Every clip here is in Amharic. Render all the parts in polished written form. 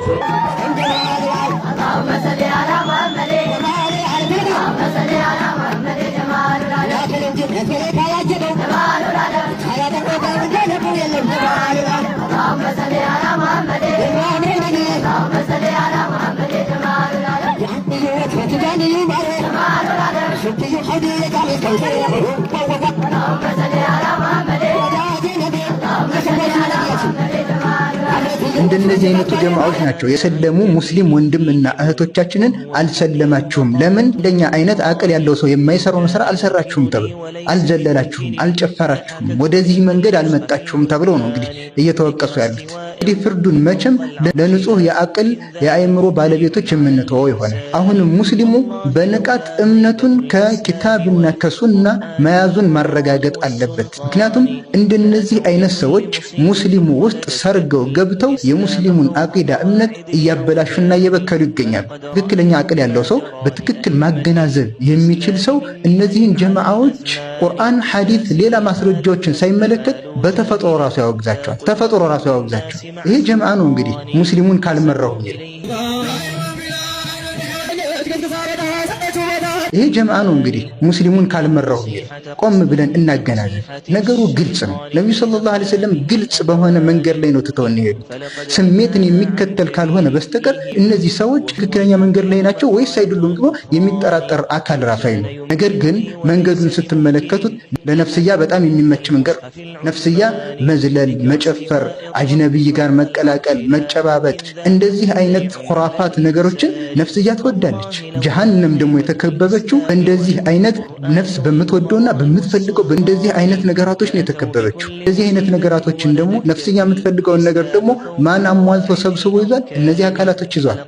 اللهم صل على محمد اللهم صل على محمد جمال العالم جمال العالم اللهم صل على محمد اللهم صل على محمد جمال العالم جمال العالم اللهم صل على محمد اللهم صل على محمد جمال እንደነዚህ አይነቱ ጀማዓዎች ናቸው የሰለሙ ሙስሊም ወንድምና እህቶቻችንን አልሰለማችሁም፣ ለምን እንደኛ አይነት አቅል ያለው ሰው የማይሰራውን ስራ አልሰራችሁም ተብሎ አልዘለላችሁም፣ አልጨፈራችሁም፣ ወደዚህ መንገድ አልመጣችሁም ተብለው ነው እንግዲህ እየተወቀሱ ያሉት። እንግዲህ ፍርዱን መቼም ለንጹህ የአቅል የአእምሮ ባለቤቶች የምንተወው ይሆናል። አሁንም ሙስሊሙ በንቃት እምነቱን ከኪታብና ከሱና መያዙን ማረጋገጥ አለበት። ምክንያቱም እንደነዚህ አይነት ሰዎች ሙስሊሙ ውስጥ ሰርገው ገብተው የሙስሊሙን አቂዳ እምነት እያበላሹና እየበከሉ ይገኛሉ። ትክክለኛ አቅል ያለው ሰው በትክክል ማገናዘብ የሚችል ሰው እነዚህን ጀማዓዎች ቁርአን፣ ሐዲስ፣ ሌላ ማስረጃዎችን ሳይመለከት በተፈጥሮ ራሱ ያወግዛቸዋል። ተፈጥሮ ራሱ ያወግዛቸዋል። ይሄ ጀማዓ ነው እንግዲህ ሙስሊሙን ካልመራው የሚል ይሄ ጀማዓ ነው እንግዲህ ሙስሊሙን ካልመራው የሚል። ቆም ብለን እናገናዘብ። ነገሩ ግልጽ ነው። ነብዩ ሰለላሁ ዐለይሂ ወሰለም ግልጽ በሆነ መንገድ ላይ ነው ትተውን ይሄዱ። ስሜትን የሚከተል ካልሆነ በስተቀር እነዚህ ሰዎች ትክክለኛ መንገድ ላይ ናቸው ወይስ አይደሉም ብሎ የሚጠራጠር አካል ራሱ አይደለም። ነገር ግን መንገዱን ስትመለከቱት ለነፍስያ በጣም የሚመች መንገድ፣ ነፍስያ መዝለል፣ መጨፈር፣ አጅነብይ ጋር መቀላቀል፣ መጨባበጥ፣ እንደዚህ አይነት ኹራፋት ነገሮችን ነፍስያ ትወዳለች። ጀሃነም ደግሞ የተከበበችው እንደዚህ አይነት ነፍስ በምትወደውና በምትፈልገው በእንደዚህ አይነት ነገራቶች ነው የተከበበችው። እንደዚህ አይነት ነገራቶችን ደግሞ ነፍስያ የምትፈልገውን ነገር ደግሞ ማን አሟልቶ ሰብስቦ ይዟል? እነዚህ አካላቶች ይዟል።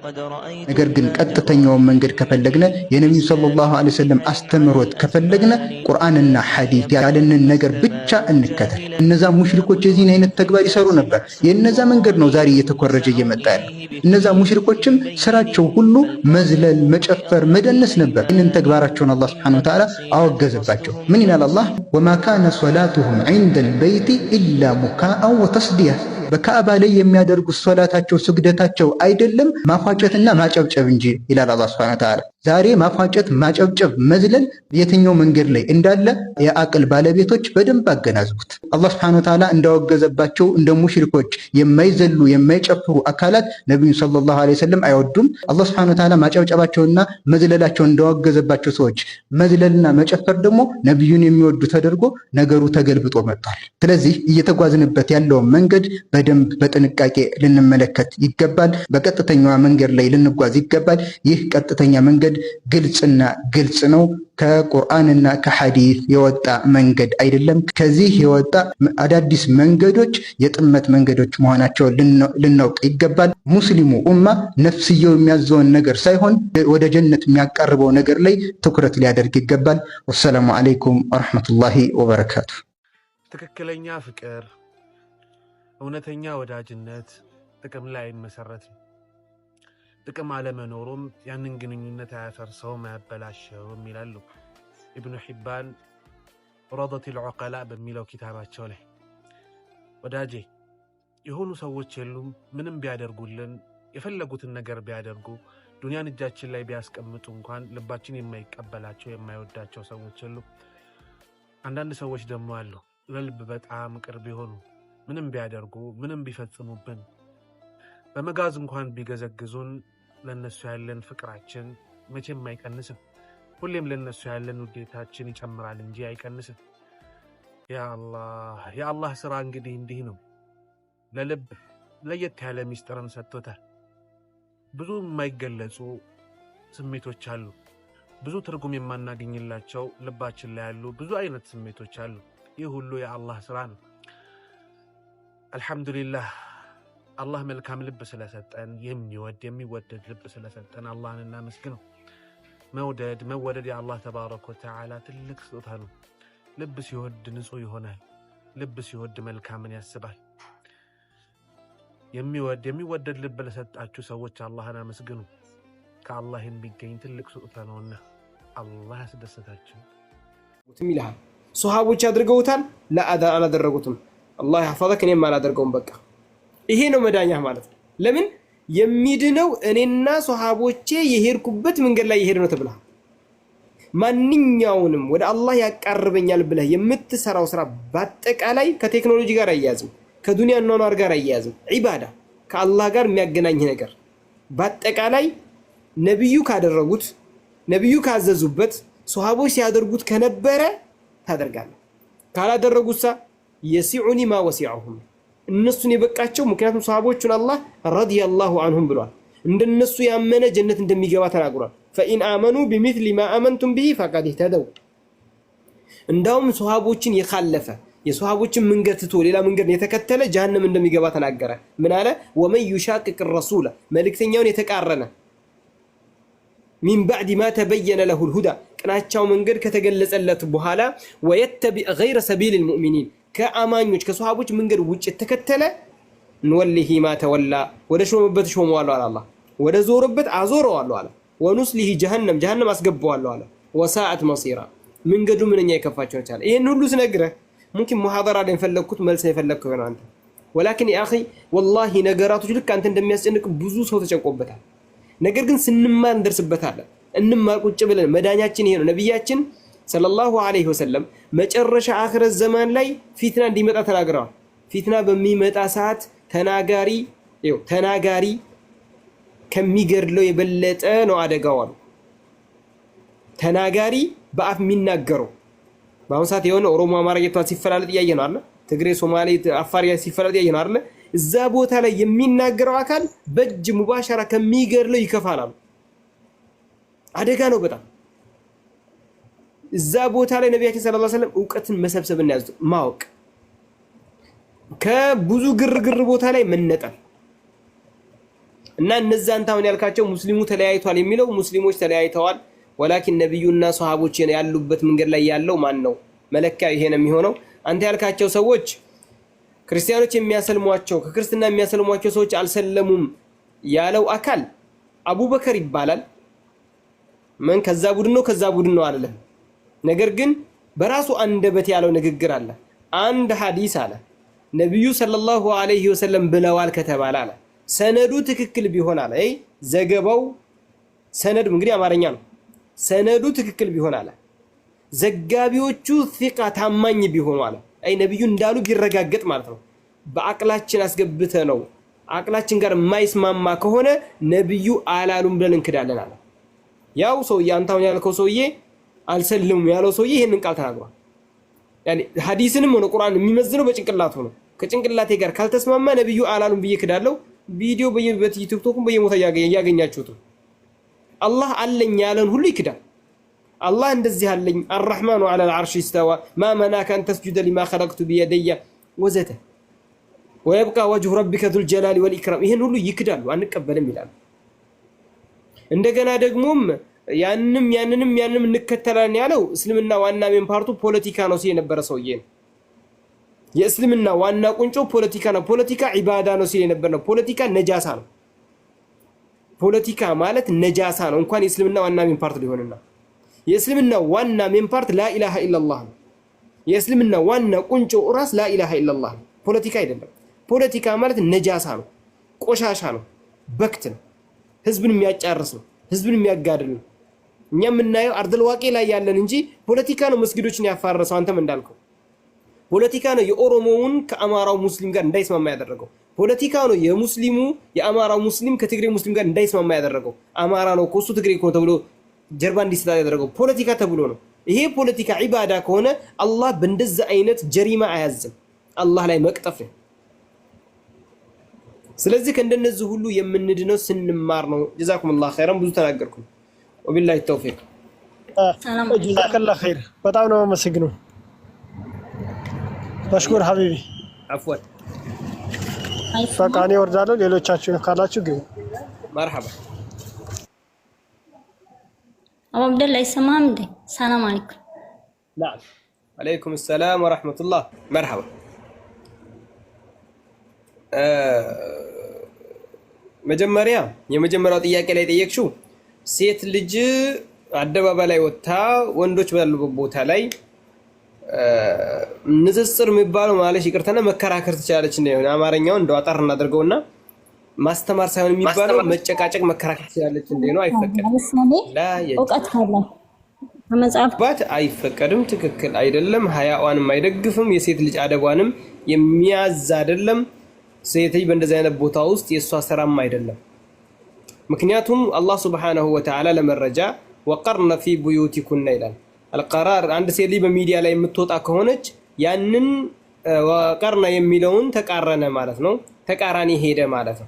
ነገር ግን ቀጥተኛውን መንገድ ከፈለግነ የነብዩ ሰለላሁ ዐለይሂ ወሰለም አስተምሮት ከፈለግነ ቁርአንና ሐዲስ ያለንን ነገር ብቻ እንከተል። እነዛ ሙሽሪኮች የዚህን አይነት ተግባር ይሰሩ ነበር። የነዛ መንገድ ነው ዛሬ እየተኮረጀ እየመጣ ያለው። እነዛ ሙሽሪኮችም ስራቸው ሁሉ መዝለል፣ መጨፈር፣ መደነስ ነበር። ይህንን ተግባራቸውን አላህ ሱብሓነሁ ወተዓላ አወገዘባቸው። ምን ይላል አላህ? ወማ ካነ ሶላቱሁም ዒንደል በይቲ ኢላ ሙካአን ወተስዲያ። በካዕባ ላይ የሚያደርጉት ሶላታቸው ስግደታቸው አይደለም ማፏጨትና ማጨብጨብ እንጂ ይላል አላህ ሱብሓነሁ ወተዓላ። ዛሬ ማፏጨት፣ ማጨብጨብ፣ መዝለል የትኛው መንገድ ላይ እንዳለ የአቅል ባለቤቶች በደንብ አገናዝቡት። አላህ ሱብሓነሁ ወተዓላ እንዳወገዘባቸው እንደ ሙሽሪኮች የማይዘሉ የማይጨፍሩ አካላት ነብዩ ሰለላሁ ዐለይሂ ወሰለም አይወዱም። አላህ ሱብሓነሁ ወተዓላ ማጨብጨባቸውና መዝለላቸውን እንዳወገዘባቸው ሰዎች መዝለልና መጨፈር ደግሞ ነብዩን የሚወዱ ተደርጎ ነገሩ ተገልብጦ መጥቷል። ስለዚህ እየተጓዝንበት ያለውን መንገድ በደንብ በጥንቃቄ ልንመለከት ይገባል። በቀጥተኛዋ መንገድ ላይ ልንጓዝ ይገባል። ይህ ቀጥተኛ መንገድ ግልጽና ግልጽ ነው። ከቁርአንና ከሐዲስ የወጣ መንገድ አይደለም። ከዚህ የወጣ አዳዲስ መንገዶች የጥመት መንገዶች መሆናቸውን ልናውቅ ይገባል። ሙስሊሙ ኡማ ነፍስየው የሚያዘውን ነገር ሳይሆን ወደ ጀነት የሚያቀርበው ነገር ላይ ትኩረት ሊያደርግ ይገባል። ወሰላሙ አለይኩም ወረሕመቱላሂ ወበረካቱ። ትክክለኛ ፍቅር፣ እውነተኛ ወዳጅነት ጥቅም ላይ አይመሰረትም። ጥቅም አለመኖሩም ያንን ግንኙነት አያፈርሰውም አያበላሸውም ይላሉ ኢብኑ ሒባን ረደቱል ዑቀላ በሚለው ኪታባቸው ላይ። ወዳጄ የሆኑ ሰዎች የሉም ምንም ቢያደርጉልን የፈለጉትን ነገር ቢያደርጉ ዱንያን እጃችን ላይ ቢያስቀምጡ እንኳን ልባችን የማይቀበላቸው የማይወዳቸው ሰዎች የሉም። አንዳንድ ሰዎች ደግሞ አሉ ለልብ በጣም ቅርብ የሆኑ ምንም ቢያደርጉ ምንም ቢፈጽሙብን በመጋዝ እንኳን ቢገዘግዙን ለነሱ ያለን ፍቅራችን መቼም አይቀንስም። ሁሌም ለነሱ ያለን ውዴታችን ይጨምራል እንጂ አይቀንስም። የአላህ ስራ እንግዲህ እንዲህ ነው። ለልብ ለየት ያለ ሚስጥርን ሰጥቶታል። ብዙ የማይገለጹ ስሜቶች አሉ። ብዙ ትርጉም የማናገኝላቸው ልባችን ላይ ያሉ ብዙ አይነት ስሜቶች አሉ። ይህ ሁሉ የአላህ ስራ ነው። አልሐምዱሊላህ አላህ መልካም ልብ ስለሰጠን የሚወደድ ልብ ስለሰጠን አላህን እናመስግነው። መወደድ የአላህ ተባረከ ወተዓላ ትልቅ ስጦታ ነው። ልብ ሲወድ ንጹህ ይሆናል። ልብ ሲወድ መልካምን ያስባል። የሚወደድ ልብ ለሰጣችሁ ሰዎች አላህን አመስግኑ። ከአላህ የሚገኝ ትልቅ ስጦታ ነውና አላህ ያስደሰታችሁ ይላል። ሱሐቦች አድርገውታል፣ አላደረጉትም። አላህ ያፈዘክ፣ እኔም አላደርገውም። በቃ ይሄ ነው መዳኛ ማለት ነው። ለምን የሚድነው እኔና ሷሃቦቼ የሄድኩበት መንገድ ላይ ይሄድ ነው ተብሏል። ማንኛውንም ወደ አላህ ያቃርበኛል ብለህ የምትሰራው ስራ በአጠቃላይ ከቴክኖሎጂ ጋር አያያዝም፣ ከዱንያ ኗኗር ጋር አያያዝም። ዒባዳ ከአላህ ጋር የሚያገናኝ ነገር በአጠቃላይ ነብዩ ካደረጉት ነብዩ ካዘዙበት ሷሃቦች ሲያደርጉት ከነበረ ታደርጋለህ። ካላደረጉሳ የሲዑኒ ማ ወሲዐሁም እነሱን የበቃቸው። ምክንያቱም ሷሃቦቹን አላህ ረዲየላሁ ዐንሁም ብሏል። እንደነሱ ያመነ ጀነት እንደሚገባ ተናግሯል። ፈኢን አመኑ ቢሚስሊ ማ አመንቱም ቢሂ ፈቀድ ኢህተደው። እንዳውም ሷሃቦችን የኻለፈ የሷሃቦችን መንገድ ትቶ ሌላ መንገድ የተከተለ ጀሃነም እንደሚገባ ተናገረ። ምን አለ? ወመን ዩሻቅቅ ረሱለ መልእክተኛውን የተቃረነ ሚን ባዕድ ማ ተበየነ ለሁል ሁዳ ቅናቻው መንገድ ከተገለጸለት በኋላ ወየተቢዕ ገይረ ሰቢሊል ሙእሚኒን ከአማኞች ከሷሃቦች መንገድ ውጭ የተከተለ እንወሊሂ ማ ተወላ ወደ ሾመበት ሾመዋለሁ አለ አላህ፣ ወደ ዞረበት አዞረዋለሁ አለ። ወኑስሊሂ ጀሃነም አስገባዋለሁ አለ። ወሳአት መሲራ መንገዱ ምንኛ የከፋቸው ይቻላል። ይሄን ሁሉ ስነግረህ ሙምኪን ሙሐደራ ላይ ፈለግኩት መልስ የፈለግከው ነው አንተ። ወላኪን ያ አኺ ወላሂ ነገራቶች ልክ አንተ እንደሚያስጨንቅ ብዙ ሰው ተጨንቆበታል። ነገር ግን ስንማር እንደርስበታለን። እንማር ቁጭ ብለን መዳኛችን ይሄ ነው። ነብያችን ሰለላሁ ዐለይሂ ወሰለም መጨረሻ አኺረት ዘማን ላይ ፊትና እንዲመጣ ተናግረዋል። ፊትና በሚመጣ ሰዓት ተናጋሪ ከሚገድለው የበለጠ ነው አደጋው አሉ። ተናጋሪ በአፍ የሚናገረው በአሁን ሰዓት የሆነ ኦሮሞ አማርኛ ሲፈላለጥ ያየ ነው አይደል? ትግሬ፣ ሶማሌ፣ አፋር ሲፈላለጥ ያየ ነው አይደል? እዛ ቦታ ላይ የሚናገረው አካል በእጅ ሙባሸራ ከሚገድለው ይከፋል አሉ። አደጋ ነው በጣም። እዛ ቦታ ላይ ነብያችን ሰለላሁ ዐለይሂ ወሰለም ዕውቀትን መሰብሰብና ያዙ ማወቅ፣ ከብዙ ግርግር ቦታ ላይ መነጠል እና እነዛ አንተ ያልካቸው ሙስሊሙ ተለያይቷል የሚለው ሙስሊሞች ተለያይተዋል። ወላኪን ነብዩና ሷሃቦች ያሉበት መንገድ ላይ ያለው ማን ነው? መለኪያ ይሄ ነው የሚሆነው። አንተ ያልካቸው ሰዎች ክርስቲያኖች የሚያሰልሟቸው ከክርስትና የሚያሰልሟቸው ሰዎች አልሰለሙም ያለው አካል አቡበከር ይባላል። ምን ከዛ ቡድን ነው አይደለም። ነገር ግን በራሱ አንደበት ያለው ንግግር አለ። አንድ ሐዲስ አለ ነብዩ ሰለላሁ ዐለይሂ ወሰለም ብለዋል ከተባለ አለ ሰነዱ ትክክል ቢሆን አለ ዘገባው ሰነዱ እንግዲህ አማርኛ ነው። ሰነዱ ትክክል ቢሆን አለ ዘጋቢዎቹ ثقة ታማኝ ቢሆኑ አለ ነብዩ እንዳሉ ቢረጋገጥ ማለት ነው። በአቅላችን አስገብተ ነው አቅላችን ጋር የማይስማማ ከሆነ ነብዩ አላሉም ብለን እንክዳለን አለ። ያው ሰው ያንታው ያልከው ሰውዬ አልሰልም ያለው ሰውዬ ይሄንን ቃል ተናግሯል። ያኒ ሐዲስንም ሆነ ቁርአን የሚመዝነው በጭንቅላቱ ነው። ከጭንቅላቴ ጋር ካልተስማማ ነብዩ አላሉም ብዬ ክዳለው። ቪዲዮ በየቲክቶክም በየሞታ ያገኛችሁት አላህ አለኝ ያለን ሁሉ ይክዳል። አላህ እንደዚህ አለኝ አርረህማኑ ዐለል ዐርሽ ኢስተዋ ማ መናከ አን ተስጁደ ሊማ ኸለቅቱ ቢየደየ ወዘተ ወይብቃ ወጅሁ ረቢከ ዙል ጀላሊ ወልኢክራም ይሄን ሁሉ ይክዳሉ፣ አንቀበልም ይላሉ። እንደገና ደግሞም ያንንም እንከተላለን ያለው እስልምና ዋና ሜን ፓርቱ ፖለቲካ ነው ሲል የነበረ ሰውዬ ነው። የእስልምና ዋና ቁንጮ ፖለቲካ ነው። ፖለቲካ ዒባዳ ነው ሲል የነበረ ነው። ፖለቲካ ነጃሳ ነው። ፖለቲካ ማለት ነጃሳ ነው። እንኳን የእስልምና ዋና ሜን ፓርት ሊሆንና የእስልምና ዋና ሜን ፓርት ላኢላሃ ኢላላህ ነው። የእስልምና ዋና ቁንጮ ራስ ላኢላሃ ኢላላህ ነው። ፖለቲካ አይደለም። ፖለቲካ ማለት ነጃሳ ነው፣ ቆሻሻ ነው፣ በክት ነው፣ ህዝብን የሚያጫርስ ነው፣ ህዝብን የሚያጋድል ነው። እኛ የምናየው አርደል ዋቂ ላይ ያለን እንጂ ፖለቲካ ነው መስጊዶችን ያፋረሰው። አንተም እንዳልከው ፖለቲካ ነው የኦሮሞውን ከአማራው ሙስሊም ጋር እንዳይስማማ ያደረገው። ፖለቲካ ነው የአማራው ሙስሊም ከትግሬ ሙስሊም ጋር እንዳይስማማ ያደረገው። አማራ ነው እሱ ትግሬ እኮ ተብሎ ጀርባ እንዲስታ ያደረገው ፖለቲካ ተብሎ ነው። ይሄ ፖለቲካ ዒባዳ ከሆነ አላህ በእንደዛ አይነት ጀሪማ አያዝም። አላህ ላይ መቅጠፍ ነው። ስለዚህ ከእንደነዚህ ሁሉ የምንድነው ስንማር ነው። ጀዛኩሙላህ ኸይራን ብዙ ተናገርኩ። ወቢላሂ ተውፊቅ። ጀዛከላህ ኸይር። በጣም ነው የማመሰግነው። መሽኩር ሀቢቢ። አፍወን በቃ እኔ ወርዳለሁ። ሌሎቻችሁ ካላችሁ ግን መርሐባ። አቡ አብደላ ይሰማም እንዴ? ሰላም አለይኩም። ናም አለይኩም ሰላም ወራህመቱላህ። መርሐባ። የመጀመሪያው ጥያቄ ላይ ጠየቅሽው ሴት ልጅ አደባባይ ላይ ወጣ ወንዶች ባሉበት ቦታ ላይ ንጽጽር የሚባለው ማለት ይቅርታና መከራከር ትችላለች። እንደሆነ አማርኛው እንደው አጣር እናድርገውና ማስተማር ሳይሆን የሚባለው መጨቃጨቅ መከራከር ስላለች እንዴ ነው አይፈቀድም። ላ እውቀት ካለ በመጽሐፍ አይፈቀድም። ትክክል አይደለም። ሀያዋንም አይደግፍም። የሴት ልጅ አደቧንም የሚያዝ አይደለም። ሴት ልጅ በእንደዚህ አይነት ቦታ ውስጥ የሷ ስራም አይደለም። ምክንያቱም አላህ Subhanahu Wa Ta'ala ለመረጃ ወቀርነ ፊ ቡዩቲኩና ይላል። አልቀራር አንድ ሴት ልጅ በሚዲያ ላይ የምትወጣ ከሆነች ያንን ወቀርነ የሚለውን ተቃረነ ማለት ነው። ተቃራኒ ሄደ ማለት ነው።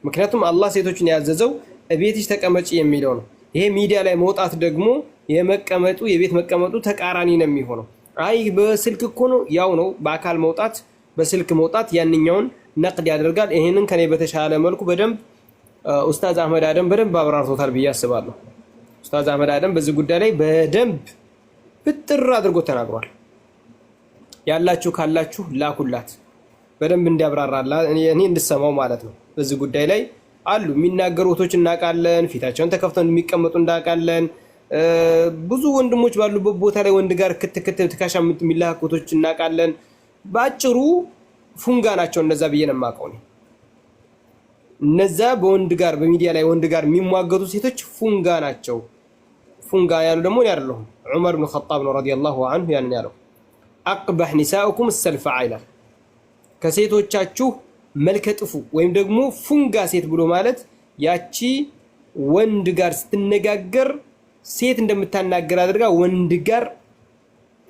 ምክንያቱም አላህ ሴቶችን ያዘዘው እቤትሽ ተቀመጪ የሚለው ነው። ይሄ ሚዲያ ላይ መውጣት ደግሞ የመቀመጡ የቤት መቀመጡ ተቃራኒ ነው የሚሆነው። አይ በስልክ እኮ ነው ያው ነው። በአካል መውጣት በስልክ መውጣት ያንኛውን ነቅድ ያደርጋል። ይሄንን ከኔ በተሻለ መልኩ በደንብ ኡስታዝ አህመድ አደም በደንብ አብራርቶታል ብዬ አስባለሁ። ኡስታዝ አህመድ አደም በዚህ ጉዳይ ላይ በደንብ ፍጥር አድርጎ ተናግሯል። ያላችሁ ካላችሁ ላኩላት በደንብ እንዲያብራራላ እኔ እንድሰማው ማለት ነው። በዚህ ጉዳይ ላይ አሉ የሚናገሩ ወቶች እናቃለን። ፊታቸውን ተከፍተው የሚቀመጡ እንዳቃለን። ብዙ ወንድሞች ባሉበት ቦታ ላይ ወንድ ጋር ክትክት ተካሻ የሚላኩቶች እናቃለን። ባጭሩ ፉንጋ ናቸው እነዛ ብዬ ነው የማውቀው ነው። እነዛ በወንድ ጋር በሚዲያ ላይ ወንድ ጋር የሚሟገቱ ሴቶች ፉንጋ ናቸው። ፉንጋ ያሉ ደግሞ ያረለሁ ዑመር ኢብኑ ኸጣብ ነው ረዲየላሁ ዐንሁ ያንን ያለው አቅበህ ኒሳኡኩም السلفع ይላል። ከሴቶቻችሁ መልከጥፉ ወይም ደግሞ ፉንጋ ሴት ብሎ ማለት ያቺ ወንድ ጋር ስትነጋገር ሴት እንደምታናገር አድርጋ ወንድ ጋር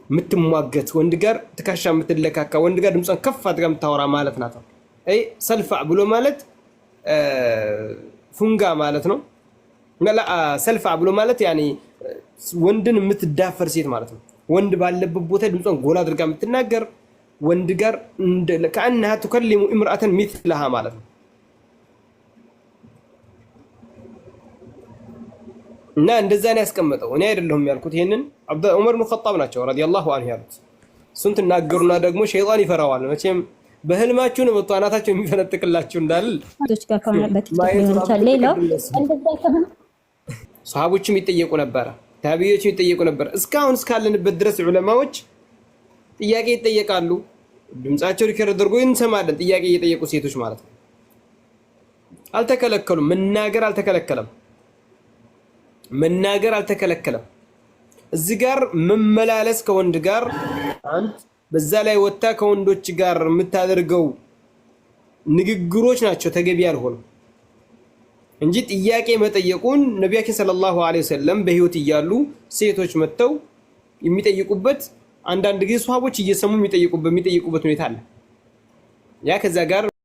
የምትሟገት ወንድ ጋር ትካሻ የምትለካካ ወንድ ጋር ድምጿን ከፍ አድርጋ የምታወራ ማለት ናት። አይ ሰልፋዕ ብሎ ማለት ፉንጋ ማለት ነው። ሰልፋዕ ብሎ ማለት ያኒ ወንድን የምትዳፈር ሴት ማለት ነው። ወንድ ባለበት ቦታ ድምጿን ጎላ አድርጋ የምትናገር ወንድ ጋር ከአንها تكلم امرأة مثلها ማለት ነው። እና እንደዛ ነው ያስቀመጠው። እኔ አይደለሁም ያልኩት ይሄንን ዑመር ኢብኑ ኸጣብ ናቸው ረዲየላሁ ዐንሁ ያሉት። እሱን ትናገሩና ደግሞ ሸይጣን ይፈራዋል። መቼም በህልማችሁ ነው መጥቶ አናታችሁ የሚፈነጥቅላችሁ እንዳል ሰሃቦችም ይጠየቁ ነበር፣ ታቢዮችም ይጠየቁ ነበር። እስካሁን እስካለንበት ድረስ ዑለማዎች ጥያቄ ይጠየቃሉ። ድምጻቸው ሪከርድ አድርጎ እንሰማለን። ጥያቄ እየጠየቁ ሴቶች ማለት ነው። አልተከለከሉም። መናገር አልተከለከለም። መናገር አልተከለከለም። እዚህ ጋር መመላለስ ከወንድ ጋር አንድ በዛ ላይ ወጣ ከወንዶች ጋር የምታደርገው ንግግሮች ናቸው ተገቢ ያልሆኑ እንጂ ጥያቄ መጠየቁን ነብያችን ሰለላሁ ዐለይሂ ወሰለም በህይወት እያሉ ሴቶች መተው የሚጠይቁበት አንዳንድ ጊዜ ሷሃቦች እየሰሙ የሚጠይቁበት ሁኔታ አለ። ያ ከዛ ጋር